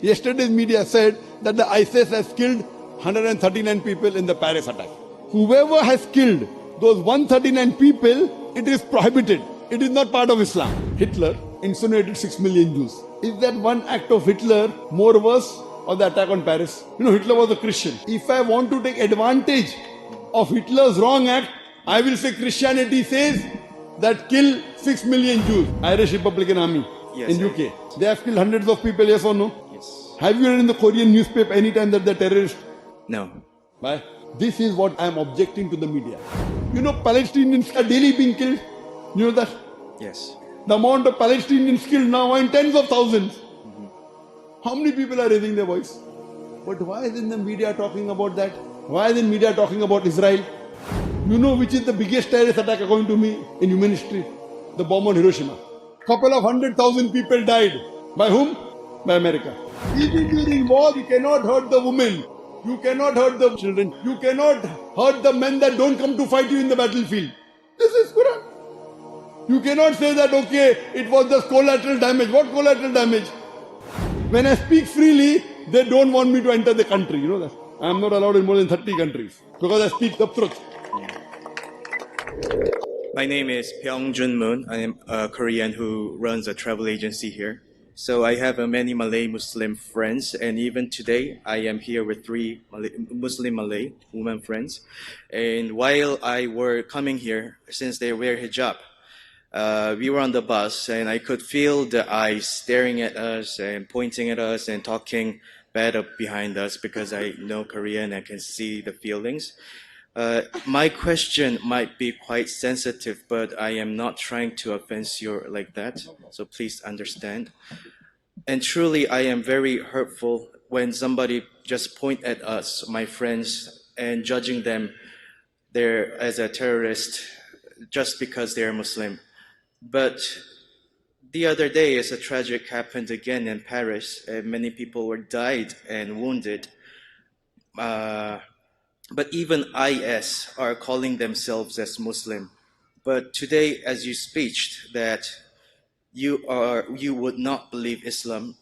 Yesterday's media said that the ISIS has killed 139 people in the Paris attack. Whoever has killed those 139 people, it is prohibited. It is not part of Islam. Hitler incinerated 6 million Jews. Is that one act of Hitler more worse or the attack on Paris? Hitler was a Christian. If I want to take advantage of Hitler's wrong act, I will say Christianity says that kill 6 million Jews. Irish Republican Army in UK. They have killed hundreds of people, yes or no? Yes. Have you read in the Korean newspaper any time that they're terrorists? No. Why? This is what I am objecting to the media. Palestinians are daily being killed. You know that? Yes. The amount of Palestinians killed now are in tens of thousands. How many people are raising their voice? But why isn't the media talking about that? Why isn't media talking about Israel? You know which is the biggest terrorist attack according to me in human history? The bomb on Hiroshima. Couple of 100,000 people died. By whom? By America. Even during war, you cannot hurt the women. You cannot hurt the children. You cannot hurt the men that don't come to fight you in the battlefield. This is Quran. You cannot say that, okay, it was just collateral damage. What collateral damage? When I speak freely, they don't want me to enter the country. You know that? I am not allowed in more than 30 countries because I speak the truth. My name is Pyongjun Moon. I am a Korean who runs a travel agency here. So I have many Malay Muslim friends, and even today I am here with 3 Muslim Malay women friends. And while I were coming here, since they wear hijab, we were on the bus and I could feel the eyes staring at us and pointing at us and talking bad up behind us because I know Korean and can see the feelings. My question might be quite sensitive, but I am not trying to offend you like that, so please understand. And truly, I am very hurtful when somebody just point at us, my friends, and judging them there as a terrorist just because they are Muslim. But the other day, a tragic happened again in Paris, and many people were died and wounded. But even IS are calling themselves as Muslim. But today, as you speak, that you would not believe Islam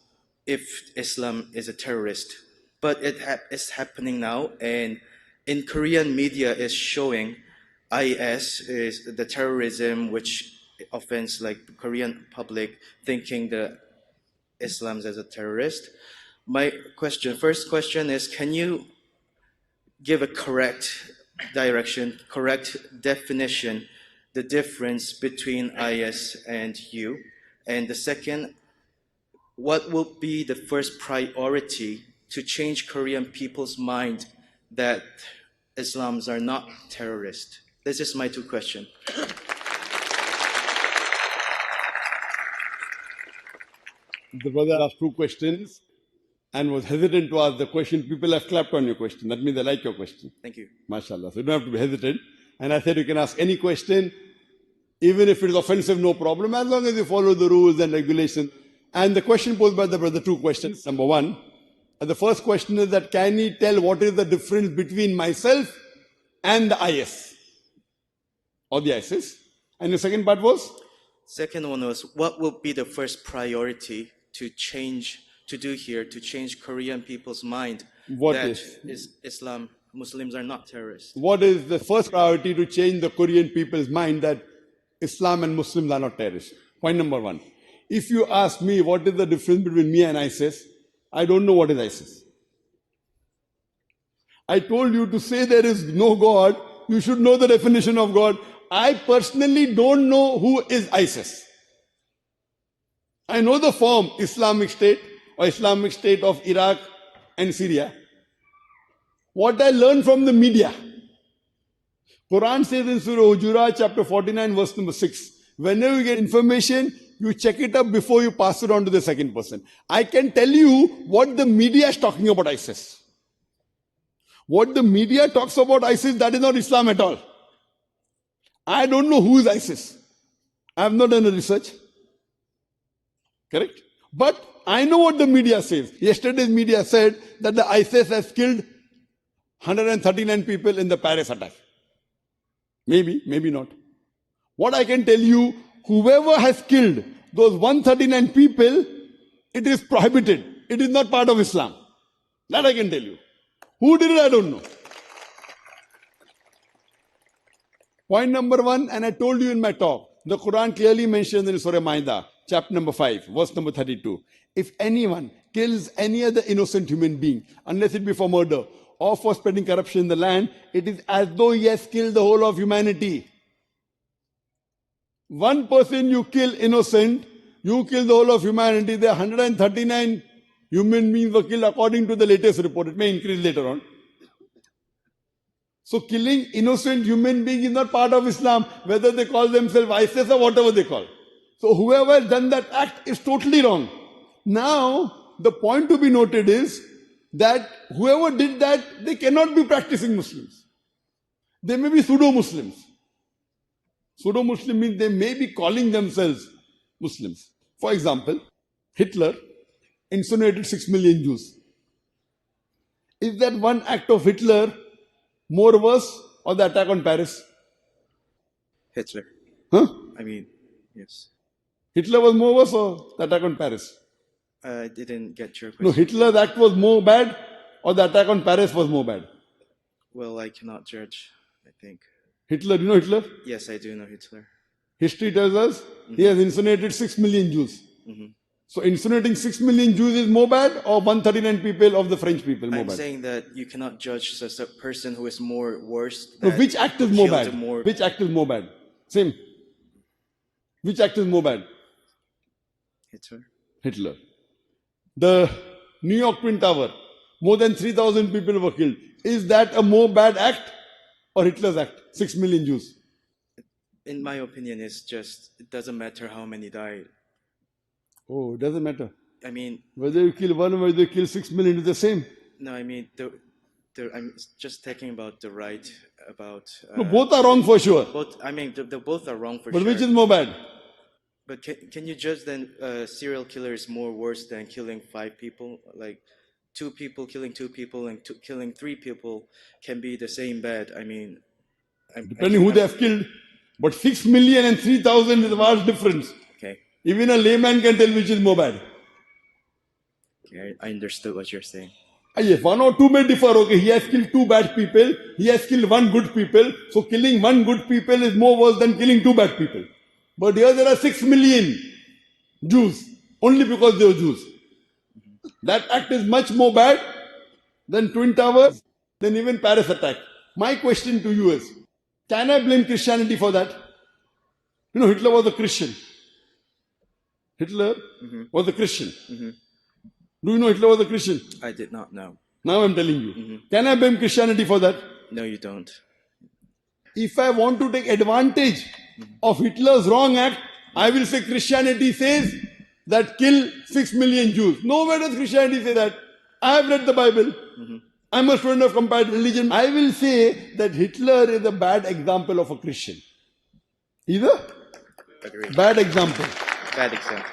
if Islam is a terrorist. But it's happening now, and in Korean media is showing IS is the terrorism which offends like the Korean public thinking that Islam is a terrorist. My first question is, can you give a correct direction, correct definition, the difference between IS and you? And the second, what will be the first priority to change Korean people's mind that Islams are not terrorists? This is my 2 questions. The brother asked 2 questions and was hesitant to ask the question. People have clapped on your question. That means they like your question. Thank you. MashaAllah. So you don't have to be hesitant. And I said you can ask any question, even if it is offensive, no problem, as long as you follow the rules and regulations. And the question posed by the brother, 2 questions. Number 1, the first question is that can he tell what is the difference between myself and the IS or the ISIS? And the second part was? Second one was, what will be the first priority to change Korean people's mind Islam, Muslims are not terrorists? What is the first priority to change the Korean people's mind that Islam and Muslims are not terrorists? Point number 1. If you ask me what is the difference between me and ISIS, I don't know what is ISIS. I told you to say there is no God, you should know the definition of God. I personally don't know who is ISIS. I know the form Islamic State or Islamic State of Iraq and Syria. What I learned from the media. Quran says in Surah Hujurat chapter 49 verse number 6, whenever you get information, you check it up before you pass it on to the second person. I can tell you what the media is talking about ISIS. What the media talks about ISIS, that is not Islam at all. I don't know who is ISIS. I have not done a research. Correct? But I know what the media says. Yesterday's media said that the ISIS has killed 139 people in the Paris attack. Maybe, maybe not. What I can tell you, whoever has killed those 139 people, it is prohibited. It is not part of Islam. That I can tell you. Who did it, I don't know. Point number 1, and I told you in my talk, the Quran clearly mentions in Surah Maida, chapter number 5, verse number 32. If anyone kills any other innocent human being, unless it be for murder or for spreading corruption in the land, it is as though he has killed the whole of humanity. One person you kill innocent, you kill the whole of humanity. There are 139 human beings were killed according to the latest report. It may increase later on. So killing innocent human beings is not part of Islam, whether they call themselves ISIS or whatever they call. So whoever has done that act is totally wrong. Now, the point to be noted is that whoever did that, they cannot be practicing Muslims. They may be pseudo-Muslims. Pseudo-Muslim means they may be calling themselves Muslims. For example, Hitler incinerated 6 million Jews. Is that one act of Hitler more worse or the attack on Paris? Hitler. Huh? I mean, yes. Hitler was more worse or the attack on Paris? I didn't get your No, question. Hitler's act was more bad or the attack on Paris was more bad? Well, I cannot judge, I think. Hitler, you know Hitler? Yes, I do know Hitler. History tells us he has incinerated 6 million Jews. So incinerating 6 million Jews is more bad or 139 people of the French people more I'm bad? saying that you cannot judge as a person who is more worse. No, that which act is who more killed bad? more- Which act is more bad? Same. Which act is more bad? Hitler. Hitler. The New York Twin Tower, more than 3,000 people were killed. Is that a more bad act or Hitler's act? 6 million Jews. In my opinion, it's just, it doesn't matter how many died. Oh, it doesn't matter. I mean, Whether you kill one or whether you kill 6 million is the same. no, I mean, I'm just talking about the right, about... No, both are wrong for sure. both, I mean, they both are wrong for But sure. which is more bad? But can you judge then serial killer is more worse than killing 5 people? Like 2 people killing 2 people and killing 3 people can be the same bad. I mean, Depending who they have killed. But 6 million and 3,000 is a vast difference. Okay, Even a layman can tell which is more bad. okay, I understood what you're saying. Yes, 1 or 2 may differ. Okay, he has killed 2 bad people. He has killed 1 good people. So killing 1 good people is more worse than killing 2 bad people. But here there are 6 million Jews only because they were Jews. That act is much more bad than Twin Towers, than even Paris attack. My question to you is, can I blame Christianity for that? You know, Hitler was a Christian. Hitler was a Christian. Do you know Hitler was a Christian? I did not know. Now I'm telling you. Can I blame Christianity for that? No, you don't. If I want to take advantage of Hitler's wrong act, I will say Christianity says that kill 6 million Jews. Nowhere does Christianity say that. I have read the Bible. I'm a student of comparative religion. I will say that Hitler is a bad example of a Christian. He's a Agree. bad example. Bad example.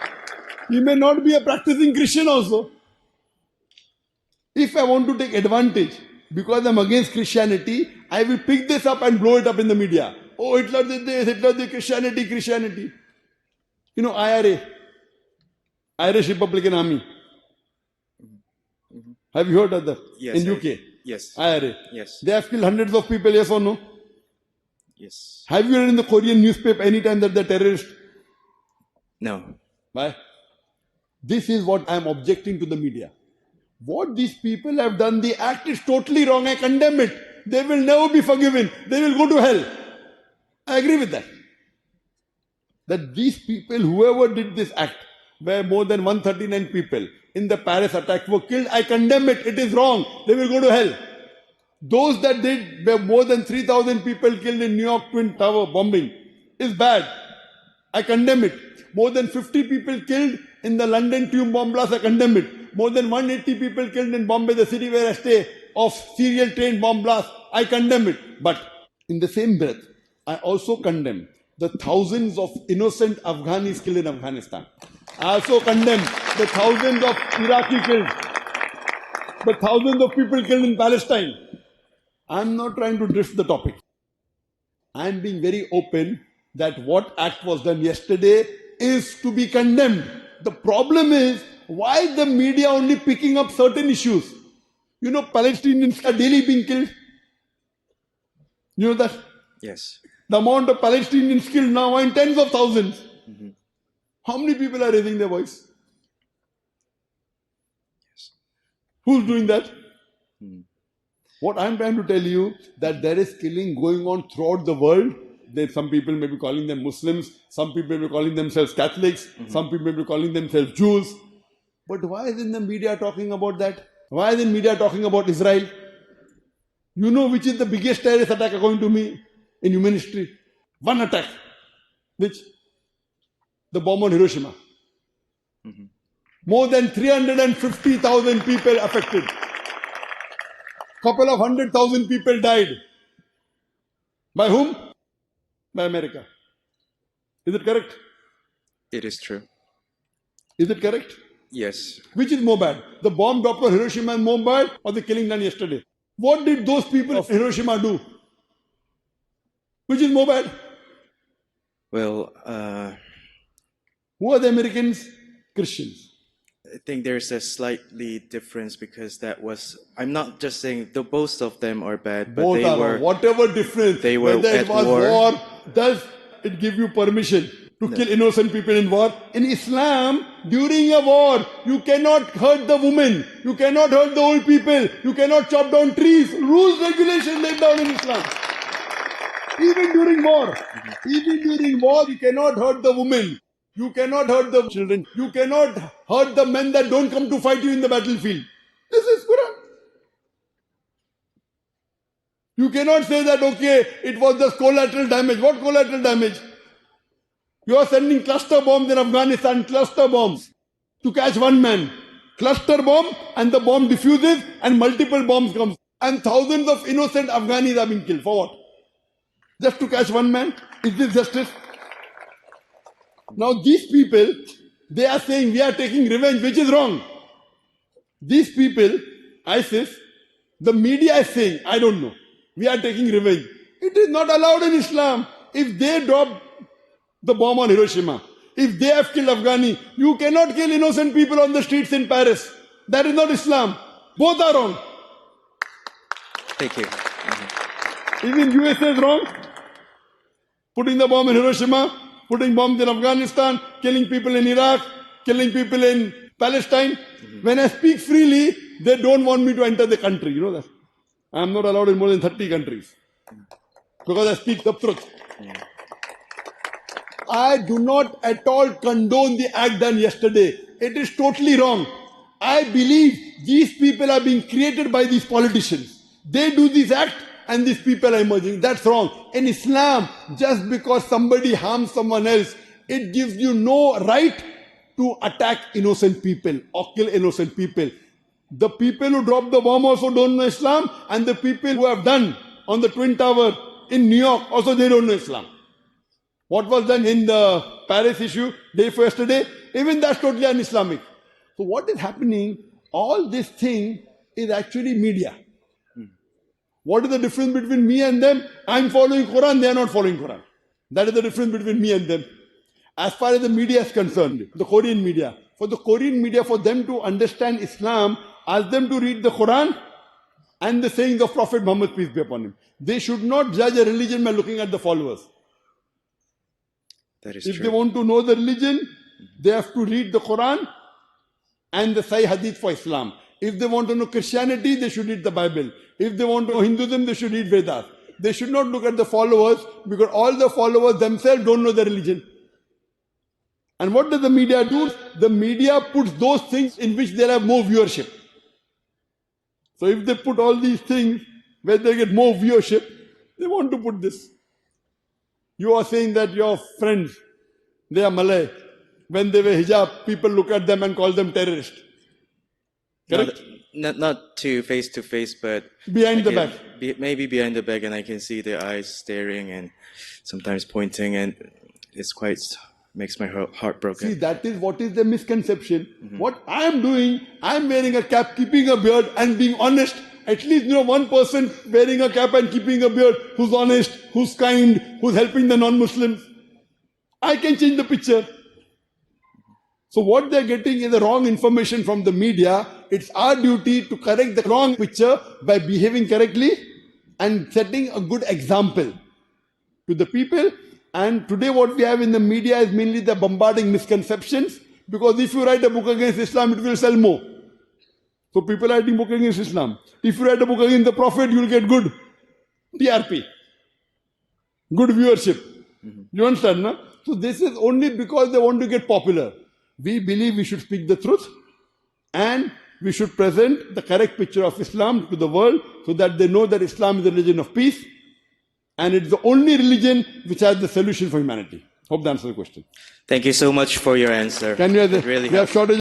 He may not be a practicing Christian also. If I want to take advantage because I'm against Christianity, I will pick this up and blow it up in the media. Oh, Hitler did this, Hitler did Christianity, Christianity. You know, IRA, Irish Republican Army. Have you heard of that? Yes. In UK? Yes. IRA. Yes. They have killed hundreds of people, yes or no? Yes. Have you read in the Korean newspaper anytime that they're terrorists? No. Why? This is what I am objecting to the media. What these people have done, the act is totally wrong. I condemn it. They will never be forgiven. They will go to hell. I agree with that. That these people, whoever did this act, where more than 139 people in the Paris attack were killed, I condemn it. It is wrong. They will go to hell. Those that did, where more than 3,000 people killed in New York Twin Tower bombing, is bad. I condemn it. More than 50 people killed in the London Tube bomb blast, I condemn it. More than 180 people killed in Bombay, the city where I stay, of serial train bomb blast, I condemn it. But in the same breath, I also condemn the thousands of innocent Afghanis killed in Afghanistan. I also condemn the thousands of Iraqi killed, the thousands of people killed in Palestine. I'm not trying to drift the topic. I'm being very open that what act was done yesterday is to be condemned. The problem is, why the media only picking up certain issues? You know, Palestinians are daily being killed. You know that? Yes. The amount of Palestinians killed now are in tens of thousands. How many people are raising their voice? Who's doing that? What I'm trying to tell you, that there is killing going on throughout the world. Some people may be calling them Muslims, some people may be calling themselves Catholics, some people may be calling themselves Jews. But why isn't the media talking about that? Why isn't media talking about Israel? You know which is the biggest terrorist attack according to me in human history? One attack. Which? The bomb on Hiroshima. More than 350,000 people affected. Couple of 100,000 people died. By whom? By America. Is it correct? It is true. Is it correct? Yes. Which is more bad? The bomb dropped on Hiroshima is more bad, or the killing done yesterday? What did those people of Hiroshima do? Which is more bad? Well, Who are the Americans? Christians. I think there's a slightly difference because that was. I'm not just saying both of them are bad, but Both they are were. wrong. Whatever difference, They were whether it at was war. does it give you permission to kill innocent people in war? In Islam, during a war, you cannot hurt the women, you cannot hurt the old people, you cannot chop down trees. Rules, regulations laid down in Islam. Even during war, you cannot hurt the women. You cannot hurt the children. You cannot hurt the men that don't come to fight you in the battlefield. This is Quran. You cannot say that, okay, it was just collateral damage. What collateral damage? You are sending cluster bombs in Afghanistan, cluster bombs, to catch one man. Cluster bomb, and the bomb diffuses and multiple bombs come. And thousands of innocent Afghanis are being killed. For what? Just to catch one man? Is this justice? Now these people, they are saying we are taking revenge, which is wrong. These people, ISIS, the media is saying, I don't know, we are taking revenge. It is not allowed in Islam. If they drop the bomb on Hiroshima, if they have killed Afghani, you cannot kill innocent people on the streets in Paris. That is not Islam. Both are wrong. Thank you. Even USA is wrong. Putting the bomb in Hiroshima, putting bombs in Afghanistan, killing people in Iraq, killing people in Palestine. When I speak freely, they don't want me to enter the country. You know that? I am not allowed in more than 30 countries. Because I speak the truth. I do not at all condone the act done yesterday. It is totally wrong. I believe these people are being created by these politicians. They do this act and these people are emerging. That's wrong. In Islam, just because somebody harms someone else, it gives you no right to attack innocent people or kill innocent people. The people who dropped the bomb also don't know Islam, and the people who have done on the Twin Tower in New York also they don't know Islam. What was done in the Paris issue day before yesterday, even that's totally un-Islamic. So what is happening? All this thing is actually media. What is the difference between me and them? I'm following Quran, they are not following Quran. That is the difference between me and them. As far as the media is concerned, the Korean media, for the Korean media, for them to understand Islam, ask them to read the Quran and the sayings of Prophet Muhammad, peace be upon him. They should not judge a religion by looking at the followers. That is If true. they want to know the religion, they have to read the Quran and the Sahih Hadith for Islam. If they want to know Christianity, they should read the Bible. If they want to know Hinduism, they should read Vedas. They should not look at the followers, because all the followers themselves don't know the religion. And what does the media do? The media puts those things in which they have more viewership. So if they put all these things where they get more viewership, they want to put this. You are saying that your friends, they are Malay. When they wear hijab, people look at them and call them terrorists. Correct? Not to face, but Behind the back. Maybe behind the back, and I can see their eyes staring and sometimes pointing, and it's quite makes my heart broken. See, that is what is the misconception. What I am doing, I am wearing a cap, keeping a beard, and being honest. At least, one person wearing a cap and keeping a beard who's honest, who's kind, who's helping the non-Muslims. I can change the picture. So what they're getting is the wrong information from the media. It's our duty to correct the wrong picture by behaving correctly and setting a good example to the people. And today what we have in the media is mainly the bombarding misconceptions, because if you write a book against Islam, it will sell more. So people are writing book against Islam. If you write a book against the Prophet, you will get good TRP, good viewership. You understand, no? So this is only because they want to get popular. We believe we should speak the truth and we should present the correct picture of Islam to the world so that they know that Islam is a religion of peace and it's the only religion which has the solution for humanity. Hope that answers the question. Thank you so much for your answer. Can you It really we have helped. shortage